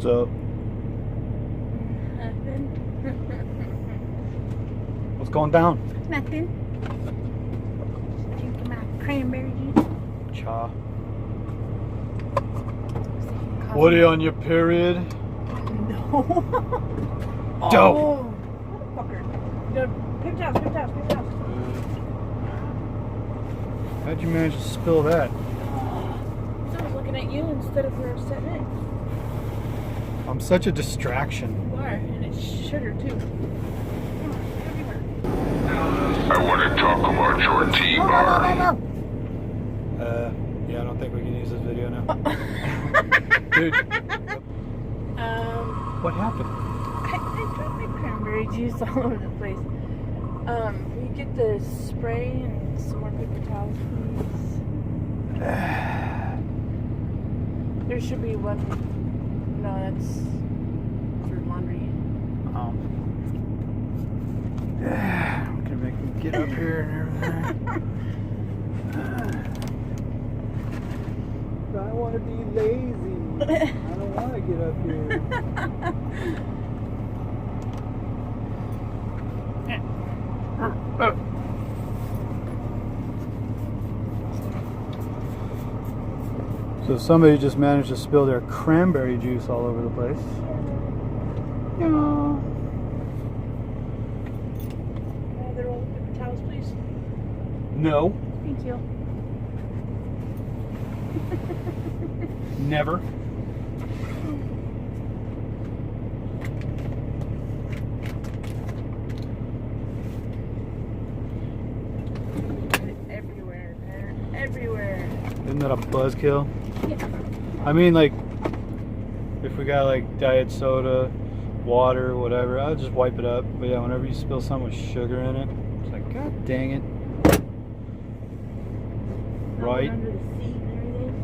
What's up? Nothing. What's going down? Nothing. Drinking my cranberry juice. Cha. What are you on your period? No. Dope. Oh, motherfucker. Pick up. How'd you manage to spill that? So I was looking at you instead of where I was sitting next. I'm such a distraction. You are, and it's sugar too. I want to talk about your T-bar. Yeah, I don't think we can use this video now. Dude. What happened? I dropped my cranberry juice all over the place. Will you get the spray and some more paper towels, please? There should be one. No, that's for laundry. Gonna make me get up here and everything. I want to be lazy. I don't want to get up here. So somebody just managed to spill their cranberry juice all over the place. Yeah. Another roll of paper towels, please. No. Thank you. Never. Everywhere, man. Everywhere. Isn't that a buzzkill? Yeah. I mean, like, if we got like diet soda, water, whatever, I'll just wipe it up. But yeah, whenever you spill something with sugar in it, it's like, God dang it. Right? Under the seat and everything.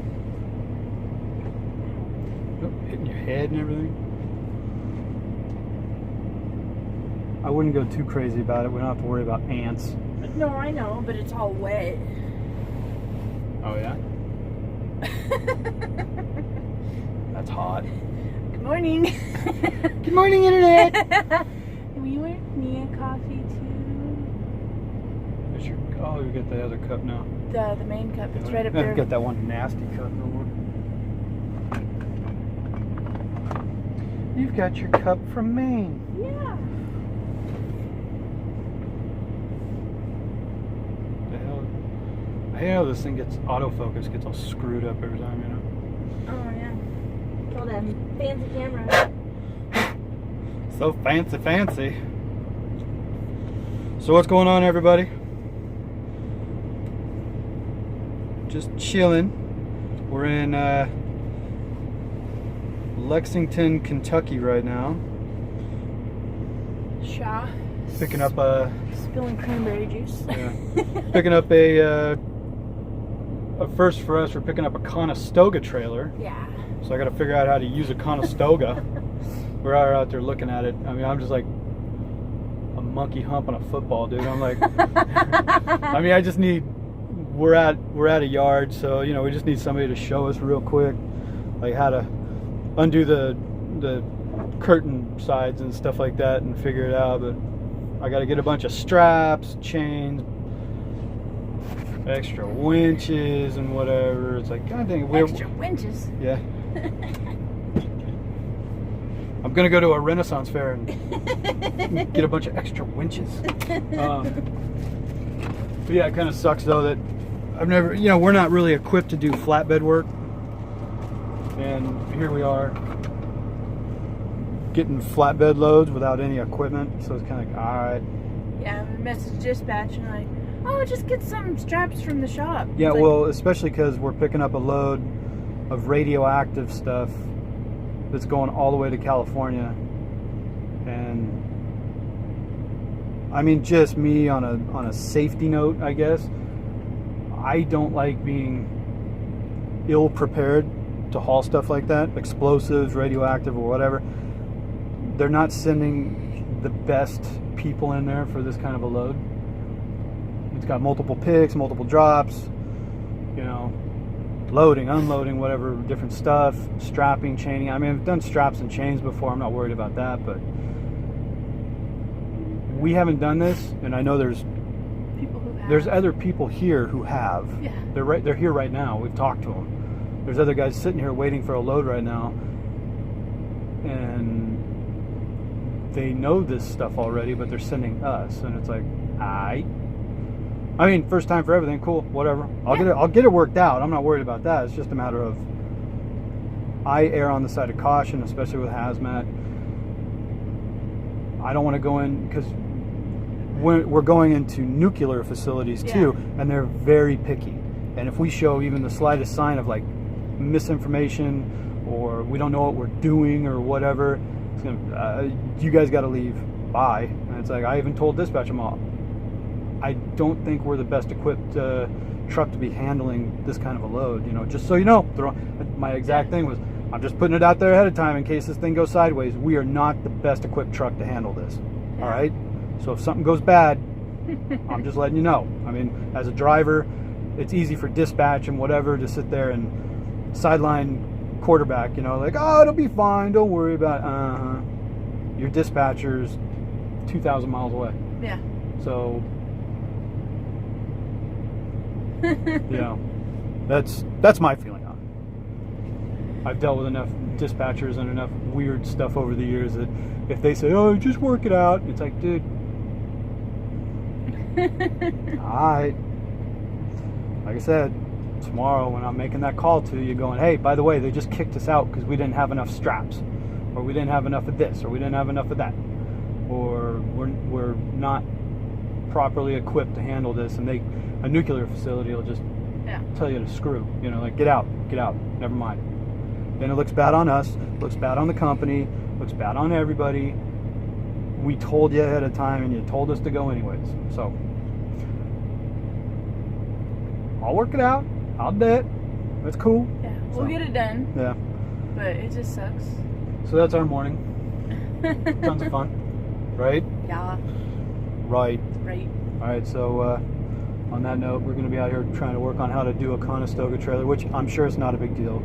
Oh, hitting your head and everything. I wouldn't go too crazy about it. We don't have to worry about ants. No, I know, but it's all wet. Oh, yeah? That's hot. Good morning. Good morning, Internet. Will you want me a coffee too? Oh, you get the other cup now. The main cup. It's right up I've there. got that one nasty cup no more. You've got your cup from Maine. Yeah. The hell? I hate how this thing gets autofocus, gets all screwed up every time, you know? Oh yeah. All that fancy camera. So fancy. So what's going on, everybody? Just chilling. We're in Lexington, Kentucky right now. Shaw. Picking up a Spilling cranberry juice. yeah, picking up a first for us. We're picking up a Conestoga trailer. Yeah. So I got to figure out how to use a Conestoga. We're out there looking at it. I mean, I'm just like a monkey humping a football, dude. I'm like, I mean, I just need. We're at a yard, so you know we just need somebody to show us real quick, like how to undo the curtain sides and stuff like that, and figure it out. But I got to get a bunch of straps, chains, extra winches, and whatever. It's like, God dang, Extra winches. Yeah. I'm gonna go to a Renaissance fair and get a bunch of extra winches. But yeah, it kind of sucks though that I've never, you know, we're not really equipped to do flatbed work, and here we are getting flatbed loads without any equipment. So it's kind of like, all right. Yeah, I messaged dispatch and like, oh, just get some straps from the shop. Yeah, It's like, well, especially because we're picking up a load of radioactive stuff that's going all the way to California, and I mean, just me on a safety note, I guess. I don't like being ill prepared to haul stuff like that, explosives, radioactive, or whatever. They're not sending the best people in there for this kind of a load. It's got multiple picks, multiple drops, you know. loading, unloading, whatever, different stuff, strapping, chaining. I mean, I've done straps and chains before. I'm not worried about that, but we haven't done this, and I know there's other people here who have. Yeah. They're here right now. We've talked to them. There's other guys sitting here waiting for a load right now, and they know this stuff already, but they're sending us, and it's like, I mean, first time for everything, cool, whatever. I'll get it worked out. I'm not worried about that. It's just a matter of, I err on the side of caution, especially with hazmat. I don't want to go in, because we're going into nuclear facilities too, and they're very picky. And if we show even the slightest sign of like misinformation, or we don't know what we're doing or whatever, it's gonna, you guys got to leave. Bye. And it's like, I even told dispatch, I don't think we're the best equipped truck to be handling this kind of a load. You know, just so you know, my exact thing was, I'm just putting it out there ahead of time in case this thing goes sideways. We are not the best equipped truck to handle this. All right. So if something goes bad, I'm just letting you know. I mean, as a driver, it's easy for dispatch and whatever to sit there and sideline quarterback, you know, like, oh, it'll be fine, don't worry about it. Your dispatcher's 2,000 miles away. Yeah. So, you know, that's my feeling on it. I've dealt with enough dispatchers and enough weird stuff over the years that if they say, oh, just work it out, it's like, dude, alright. Like I said, tomorrow when I'm making that call to you, going, hey, by the way, they just kicked us out because we didn't have enough straps, or we didn't have enough of this, or we didn't have enough of that, or we're not properly equipped to handle this, and a nuclear facility will just tell you to screw, you know, like, get out, never mind. Then it looks bad on us, looks bad on the company, looks bad on everybody. We told you ahead of time, and you told us to go anyways. So I'll work it out. I'll do it. That's cool. Yeah, we'll get it done. Yeah. But it just sucks. So that's our morning. Tons of fun, right? Yeah. Right. Right. All right. So on that note, we're going to be out here trying to work on how to do a Conestoga trailer, which I'm sure it's not a big deal.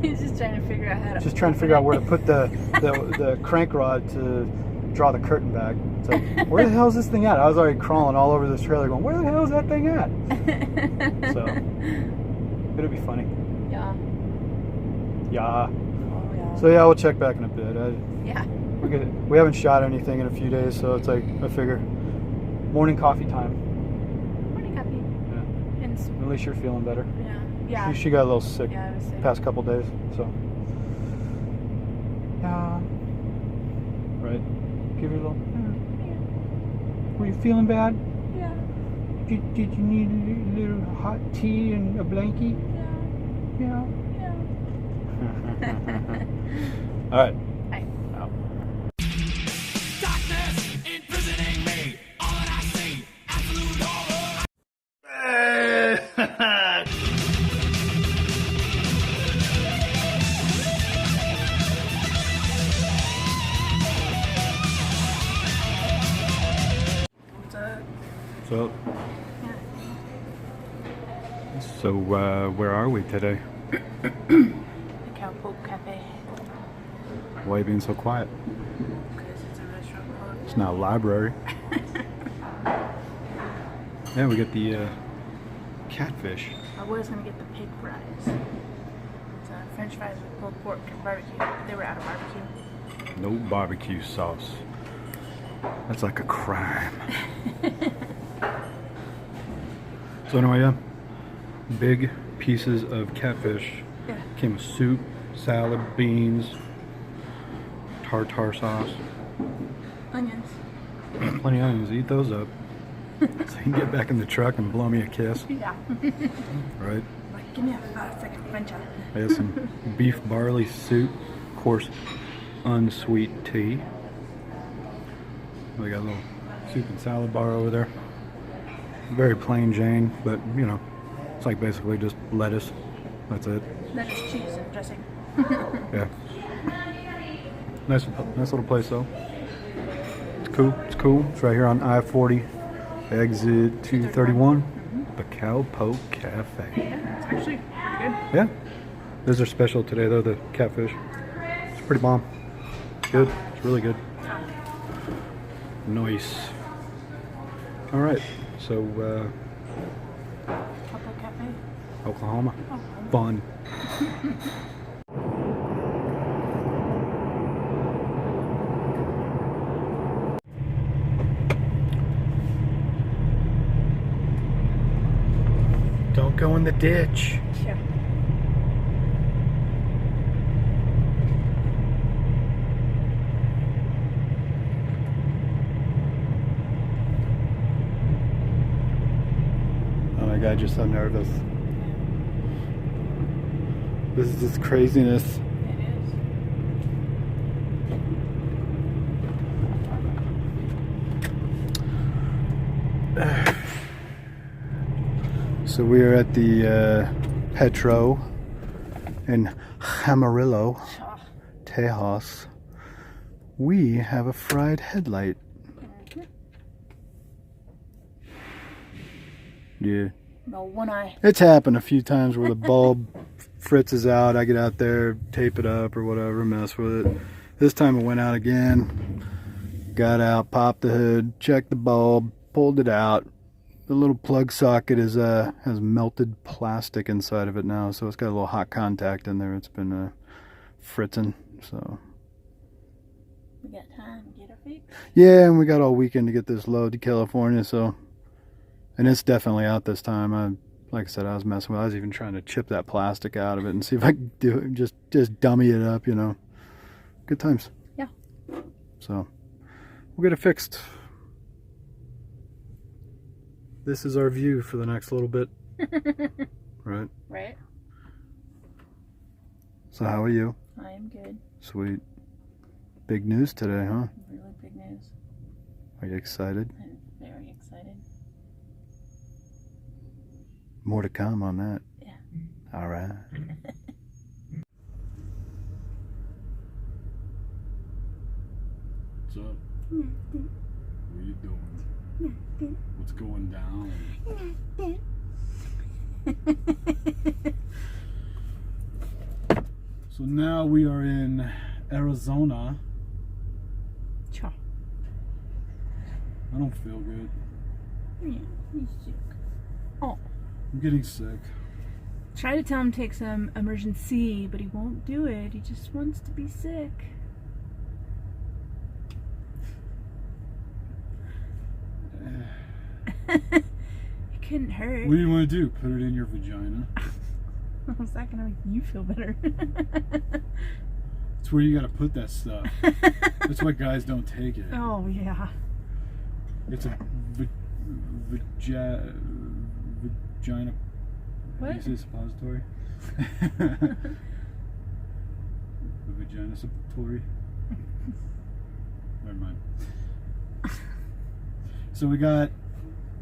He's just trying to figure out how to. Just trying to figure out where to put the crank rod to draw the curtain back. It's like, where the hell is this thing at? I was already crawling all over this trailer going, where the hell is that thing at? So it'll be funny. Yeah. Yeah. Oh, yeah. So yeah, we'll check back in a bit. Yeah. We haven't shot anything in a few days, so it's like, I figure morning coffee time. Morning coffee. Yeah. And At least you're feeling better. yeah. Yeah. She got a little sick, Yeah, I was sick. past couple days, so yeah. Right. Give her a little. Were you feeling bad? Yeah. Did you need a little hot tea and a blankie? Yeah. Yeah. Yeah. All right. Hi. Out. Darkness imprisoning me. All that I see, absolute horror. So where are we today? The Cowpoke Cafe. Why are you being so quiet? Because it's a restaurant called. It's not a library. Yeah, we get the catfish. I was gonna get the pig fries. It's French fries with pulled pork and barbecue. They were out of barbecue. No barbecue sauce. That's like a crime. So anyway, yeah, big pieces of catfish. Yeah. Came with soup, salad, beans, tartar sauce. Onions. Plenty of onions. Eat those up. So you can get back in the truck and blow me a kiss. Yeah. Right? Like, give me a 5-second French eye. I have some beef barley soup, of course, unsweet tea. We got a little soup and salad bar over there. Very plain Jane, but you know, it's like basically just lettuce. That's it. Lettuce, cheese, and dressing. Yeah. Nice little place though. It's cool. It's cool. It's right here on I-40, exit 231. The Cowpoke Cafe. Yeah, it's actually pretty Good? Yeah. Those are special today though, the catfish. It's pretty bomb. Good. It's really good. Nice. All right. So, Chocolate Cafe? Oklahoma. Oh, Fun. Don't go in the ditch. yeah. Oh my god, you're so nervous. This is just craziness. It is. So we are at the Petro in Amarillo, Ah, Tejas. We have a fried headlight. Yeah. no, one eye. It's happened a few times where the bulb fritzes out. I get out there, tape it up or whatever, mess with it. This time it went out again. Got out, popped the hood, checked the bulb, pulled it out. The little plug socket is has melted plastic inside of it now, so it's got a little hot contact in there. It's been fritzing, so. We got time to get her fixed. Yeah, and we got all weekend to get this load to California, so. And it's definitely out this time. Like I said, I was messing with it. I was even trying to chip that plastic out of it and see if I could do it, just dummy it up, you know. Good times. Yeah. So, we'll get it fixed. This is our view for the next little bit. Right? Right? So how are you? I am good. Sweet. Big news today, huh? Really big news. Are you excited? I'm very excited. More to come on that. Yeah. All right. What's up? What are you doing? What's going down? So now we are in Arizona. Cha. I don't feel good. Yeah, he's sick. Oh. I'm getting sick. Try to tell him to take some emergency, but he won't do it. He just wants to be sick. It couldn't hurt. What do you want to do? Put it in your vagina? How's that gonna make you feel better? It's where you gotta put that stuff. That's why guys don't take it. Oh yeah. It's a vagina. What? You say suppository? A vagina suppository. Never mind. So we got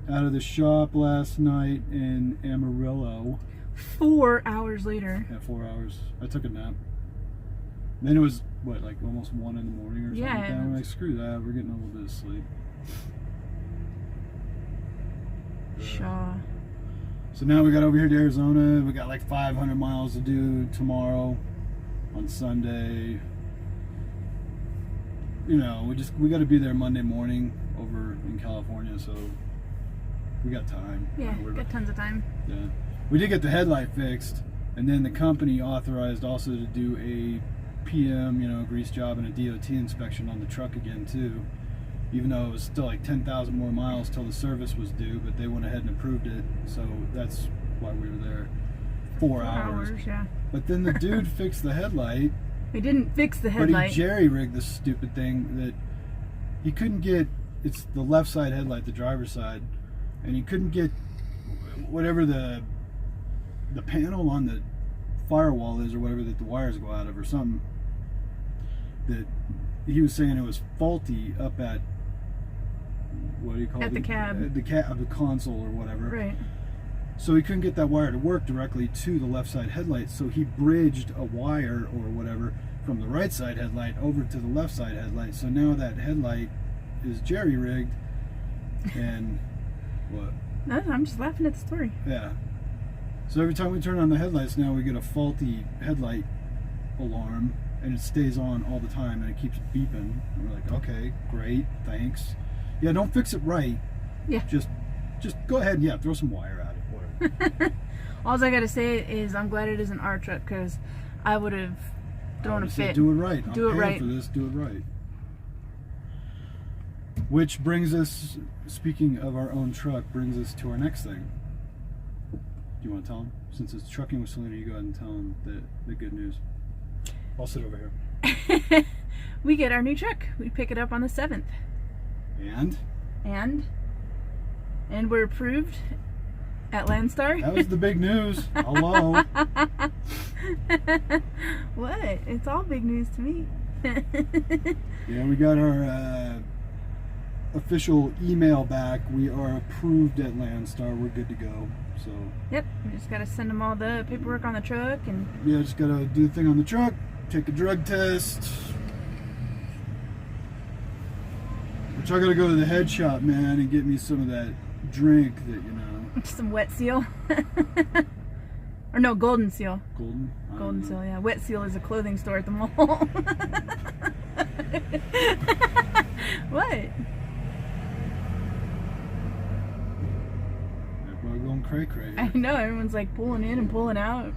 out of the shop last night in Amarillo 4 hours later. at 4 hours. I took a nap. Then it was what, like almost 1 in the morning or something Yeah. like that. I'm like, screw that, we're getting a little bit of sleep. Shaw. So now we got over here to Arizona. We got like 500 miles to do tomorrow on Sunday. You know, we got to be there Monday morning over in California, so we got time. Yeah, We're- got tons of time. Yeah. We did get the headlight fixed, and then the company authorized also to do a PM, you know, grease job and a DOT inspection on the truck again too. Even though it was still like 10,000 more miles till the service was due, but they went ahead and approved it, so that's why we were there 4 hours. Yeah. But then the dude fixed the headlight, They didn't fix the but headlight. he jerry-rigged this stupid thing that he couldn't get. It's the left side headlight, the driver's side, and he couldn't get whatever the panel on the firewall is or whatever that the wires go out of or something. That he was saying it was faulty up at, what do you call it? At the cab. The console or whatever. Right. So he couldn't get that wire to work directly to the left side headlight, so he bridged a wire or whatever from the right side headlight over to the left side headlight. So now that headlight is jerry-rigged, and what? No, I'm just laughing at the story. Yeah. So every time we turn on the headlights now, we get a faulty headlight alarm, and it stays on all the time, and it keeps beeping. And we're like, okay, great, thanks. Yeah, don't fix it right. Yeah. Just go ahead and, yeah, throw some wire at it, whatever. All I gotta say is I'm glad it isn't our truck, because I would have thrown a fit. Do it right. Do it I'm paying right. for this, do it right. Which brings us, speaking of our own truck, brings us to our next thing. Do you want to tell them? Since it's Trucking with Selena, you go ahead and tell them the good news. I'll sit over here. We get our new truck. We pick it up on the 7th. And we're approved at Landstar. that was the big news. Hello. What? It's all big news to me. Yeah, we got our official email back. We are approved at Landstar. We're good to go. So Yep, we just gotta send them all the paperwork on the truck, and yeah, just gotta do the thing on the truck, take a drug test. Which I gotta go to the head shop, man, and get me some of that drink that, you know. some Wet Seal. Or no, Golden Seal. Golden? I don't Golden know. Seal, yeah. Wet Seal is a clothing store at the mall. What? Everybody going cray-cray I here. know, everyone's like pulling in and pulling out.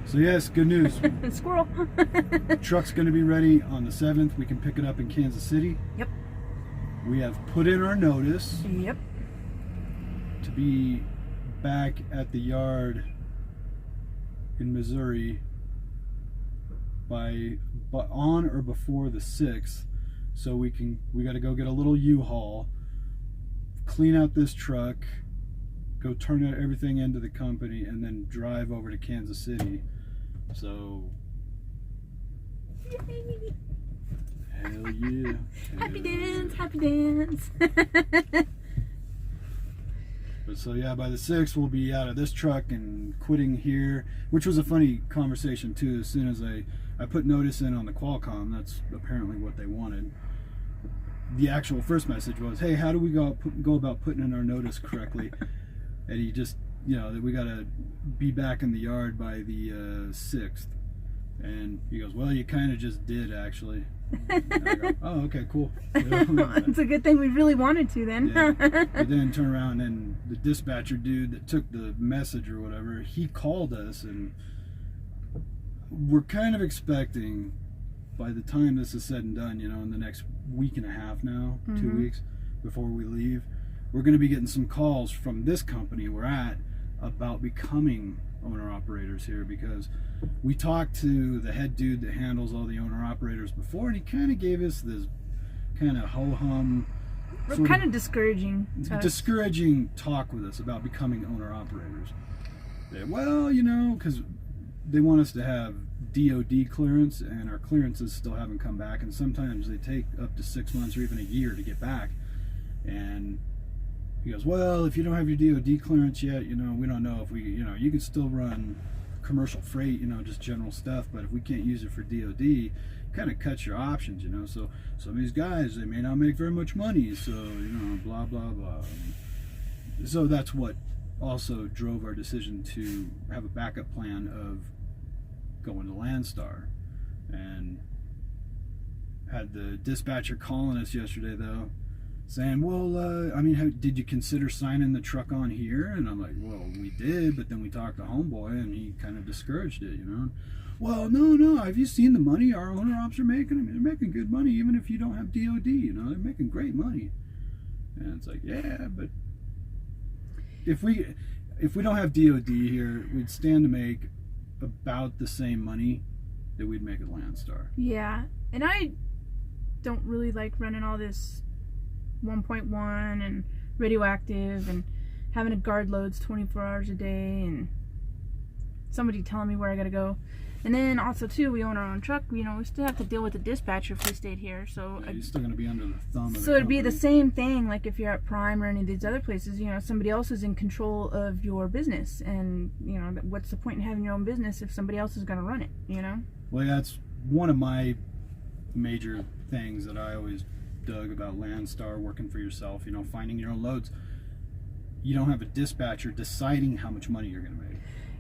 So yes, good news. Squirrel. Truck's gonna be ready on the 7th. We can pick it up in Kansas City. Yep. We have put in our notice Yep. to be back at the yard in Missouri by on or before the 6th, so we got to go get a little U-Haul, clean out this truck, go turn everything into the company, and then drive over to Kansas City. So hell yeah. Happy dance, happy dance. But so yeah, by the 6th we'll be out of this truck and quitting here, which was a funny conversation too. As soon as I put notice in on the Qualcomm, that's apparently what they wanted. The actual first message was, hey, how do we go about putting in our notice correctly? And he just, you know, that we got to be back in the yard by the 6th. And he goes, well, you kind of just did, actually. And I go, oh, okay, cool. It's a good thing we really wanted to then. Yeah. But then turn around and the dispatcher dude that took the message or whatever, he called us, and we're kind of expecting by the time this is said and done, you know, in the next week and a half now, 2 weeks before we leave, we're going to be getting some calls from this company we're at about becoming owner operators here, because we talked to the head dude that handles all the owner operators before, and he kind of gave us this kind of ho-hum, We're kind of discouraging. discouraging talk with us about becoming owner operators. Well, you know, because they want us to have DOD clearance, and our clearances still haven't come back, and sometimes they take up to 6 months or even a year to get back. And he goes, well, if you don't have your DOD clearance yet, you know, we don't know if we, you know, you can still run commercial freight, you know, just general stuff, but if we can't use it for DOD, kind of cuts your options, you know. So some of these guys, they may not make very much money, so, you know, blah, blah, blah. So that's what also drove our decision to have a backup plan of going to Landstar. And had the dispatcher calling us yesterday, though, saying, well, I mean, did you consider signing the truck on here? And I'm like, well, we did, but then we talked to homeboy, and he kind of discouraged it, you know. Well, no, have you seen the money our owner ops are making? I mean, they're making good money, even if you don't have DOD, you know, they're making great money. And it's like, yeah, but if we don't have DOD here, we'd stand to make about the same money that we'd make at Landstar. Yeah, and I don't really like running all this 1.1 and radioactive and having to guard loads 24 hours a day and somebody telling me where I gotta go. And then also too, we own our own truck, you know, we still have to deal with the dispatcher if we stayed here, so Yeah, you're still going to be under the thumb of so the it'd be the company. same thing like if you're at Prime or any of these other places, you know, somebody else is in control of your business, and you know, what's the point in having your own business if somebody else is going to run it, you know? Well, that's one of my major things that I always Doug, about Landstar, working for yourself, you know, finding your own loads. You don't have a dispatcher deciding how much money you're going to make.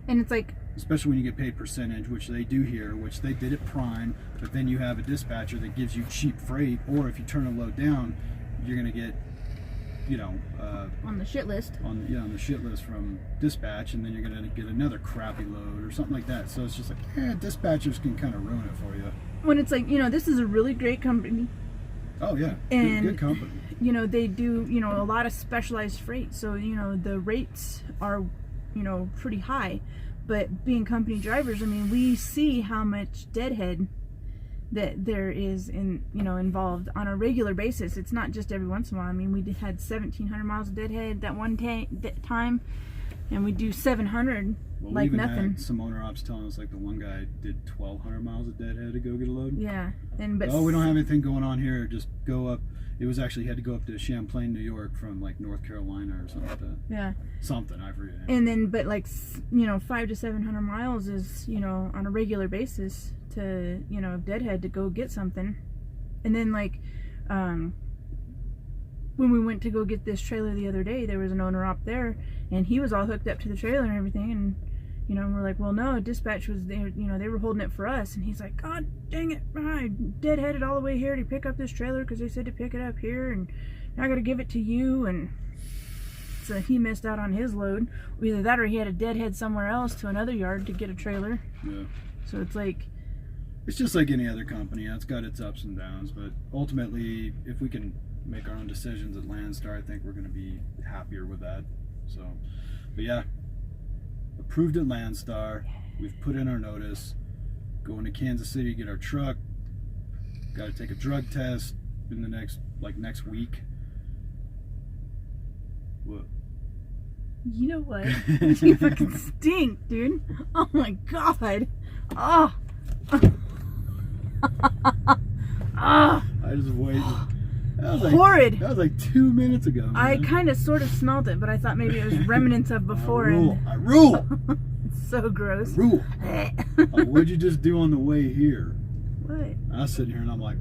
And it's like, Especially when you get paid percentage, which they do here, which they did at Prime, but then you have a dispatcher that gives you cheap freight, or if you turn a load down, you're going to get, you know, on the shit list. on the shit list from dispatch, and then you're going to get another crappy load or something like that. So it's just like, dispatchers can kind of ruin it for you. When it's like, you know, this is a really great company. Oh yeah, And good company. you know, they do, you know, a lot of specialized freight. So, you know, the rates are, you know, pretty high. But being company drivers, I mean, we see how much deadhead that there is involved on a regular basis. It's not just every once in a while. I mean, we had 1,700 miles of deadhead that one time, and we do 700 Well, like we even nothing. had some owner ops telling us, like, the one guy did 1,200 miles of deadhead to go get a load. Yeah, but Oh, we don't have anything going on here. Just go up. It was actually, had to go up to Champlain, New York from like North Carolina or something like that. Yeah. Something, I forget. And then, but like, you know, 500 to 700 miles is, you know, on a regular basis to, you know, deadhead to go get something. And then like, when we went to go get this trailer the other day, there was an owner op there, and he was all hooked up to the trailer and everything, and you know, we're like, well, no, dispatch was there, you know, they were holding it for us. And he's like, God dang it, I deadheaded all the way here to pick up this trailer because they said to pick it up here, and now I got to give it to you. And so he missed out on his load. Either that or he had a deadhead somewhere else to another yard to get a trailer. Yeah. So it's like, It's just like any other company. It's got its ups and downs, but ultimately, if we can make our own decisions at Landstar, I think we're going to be happier with that. So, but yeah, approved at Landstar. We've put in our notice. Going to Kansas City to get our truck. Got to take a drug test in the next week. What? you know what? You fucking stink, dude. Oh my God. Oh. Ah, I just waited. That was horrid. That was like 2 minutes ago. Man. I kind of sort of smelled it, but I thought maybe it was remnants of before. I rule. And it's so gross. Rule. What'd you just do on the way here? What? I was sitting here and I'm like,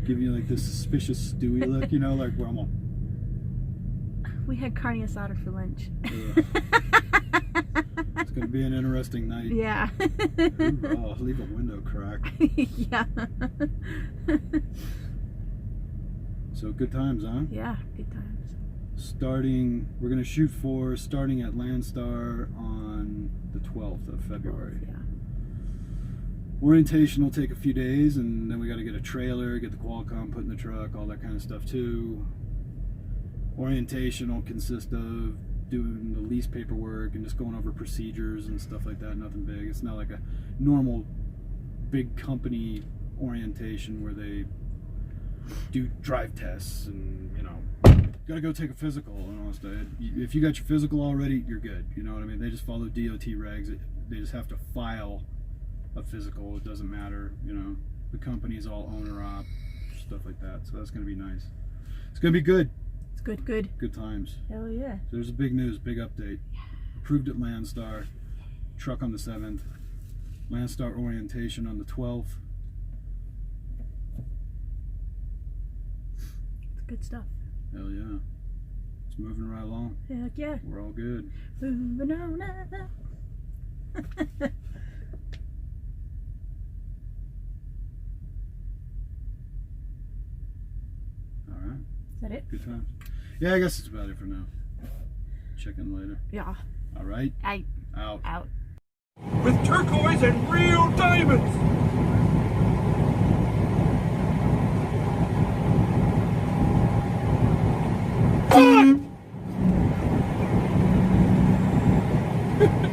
giving you like this suspicious Stewie look, you know, like where I'm all, We had carne asada for lunch. it's gonna be an interesting night. Yeah. Ooh, oh, leave a window crack. Yeah. So good times, huh? Yeah, good times. We're gonna shoot for starting at Landstar on the 12th of February. Yeah. Orientation will take a few days, and then we got to get a trailer, get the Qualcomm put in the truck, all that kind of stuff too. Orientation will consist of doing the lease paperwork and just going over procedures and stuff like that. Nothing big. It's not like a normal big company orientation where they do drive tests and, you know, gotta go take a physical and all stuff. If you got your physical already, you're good. You know what I mean? They just follow DOT regs. They just have to file a physical. It doesn't matter, you know. The company's all owner op, stuff like that. So that's gonna be nice. It's gonna be good. It's good, good. Good times. Hell yeah. So there's a big news, big update. Approved at Landstar. Truck on the 7th. Landstar orientation on the 12th. It's good stuff. Hell yeah. It's moving right along. Heck yeah. We're all good. Moving on up. All right. Is that it? Good times. Yeah, I guess it's about it for now. Check in later. Yeah. All right. Out. Out. With turquoise and real diamonds. Fuck!